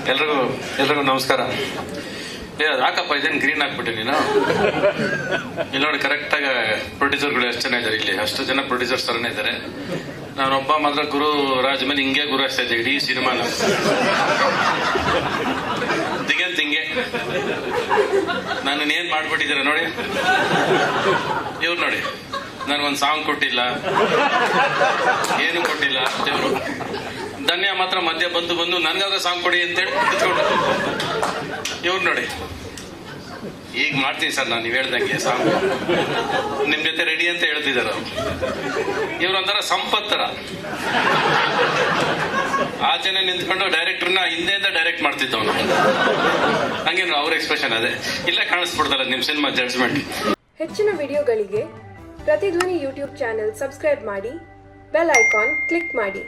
ಎಲ್ರಿಗೂ ನಮಸ್ಕಾರ. ಅದು ಹಾಕಪ್ಪ, ಇದೇನು ಗ್ರೀನ್ ಹಾಕ್ಬಿಟ್ಟೆ ನೀನು. ಇಲ್ಲಿ ನೋಡಿ, ಕರೆಕ್ಟಾಗಿ ಪ್ರೊಡ್ಯೂಸರ್ಗಳು ಎಷ್ಟು ಜನ ಇದ್ದಾರೆ ಇಲ್ಲಿ, ಅಷ್ಟು ಜನ ಪ್ರೊಡ್ಯೂಸರ್ಸ್ ಥರನೇ ಇದ್ದಾರೆ. ನಾನೊಬ್ಬ ಮಾತ್ರ ಗುರು ರಾಜ್ ಮೇಲೆ ಹಿಂಗೆ ಗುರು ಹಚ್ತಾ ಇದ್ದೆ ಇಡೀ ಸಿನಿಮಾನ. ದಿಗಂತ್ ಹಿಂಗೆ ನನ್ನನ್ನು ಏನ್ ಮಾಡ್ಬಿಟ್ಟಿದ್ದೀರ ನೋಡಿ. ಇವ್ರು ನೋಡಿ, ನನಗೊಂದು ಸಾಂಗ್ ಕೊಟ್ಟಿಲ್ಲ, ಏನು ಕೊಟ್ಟಿಲ್ಲ. ದೇವರು ಧನ್ಯ ಮಾತ್ರ ಮಧ್ಯ ಬಂದು ನನ್ಗಾಗ ಸಾಂಗ್ ಕೊಡಿ ಅಂತೇಳಿ ಕುತ್ಕೊಂಡು. ಇವ್ರು ನೋಡಿ, ಈಗ ಮಾಡ್ತೀನಿ ಸರ್ ನಾನು, ನೀವು ಹೇಳ್ದಂಗೆ ಸಾಂಗ್ ನಿಮ್ ಜೊತೆ ರೆಡಿ ಅಂತ ಹೇಳ್ತಿದಾರ. ಇವ್ರೊಂಥರ ಸಂಪತ್ತರ ಆಚೆನೆ ನಿಂತ್ಕೊಂಡು ಡೈರೆಕ್ಟರ್ನ ಹಿಂದೆಯಿಂದ ಡೈರೆಕ್ಟ್ ಮಾಡ್ತಿದ್ದವನು. ಹಂಗೇನು ಅವ್ರ ಎಕ್ಸ್ಪ್ರೆಷನ್ ಅದೇ ಇಲ್ಲ ಕಾಣಿಸ್ಬಿಡ್ತಲ್ಲ ನಿಮ್ ಸಿನಿಮಾ ಜಡ್ಜ್ಮೆಂಟ್. ಹೆಚ್ಚಿನ ವಿಡಿಯೋಗಳಿಗೆ ಪ್ರತಿಧ್ವನಿ ಯೂಟ್ಯೂಬ್ ಚಾನೆಲ್ ಸಬ್ಸ್ಕ್ರೈಬ್ ಮಾಡಿ, ಬೆಲ್ ಐಕಾನ್ ಕ್ಲಿಕ್ ಮಾಡಿ.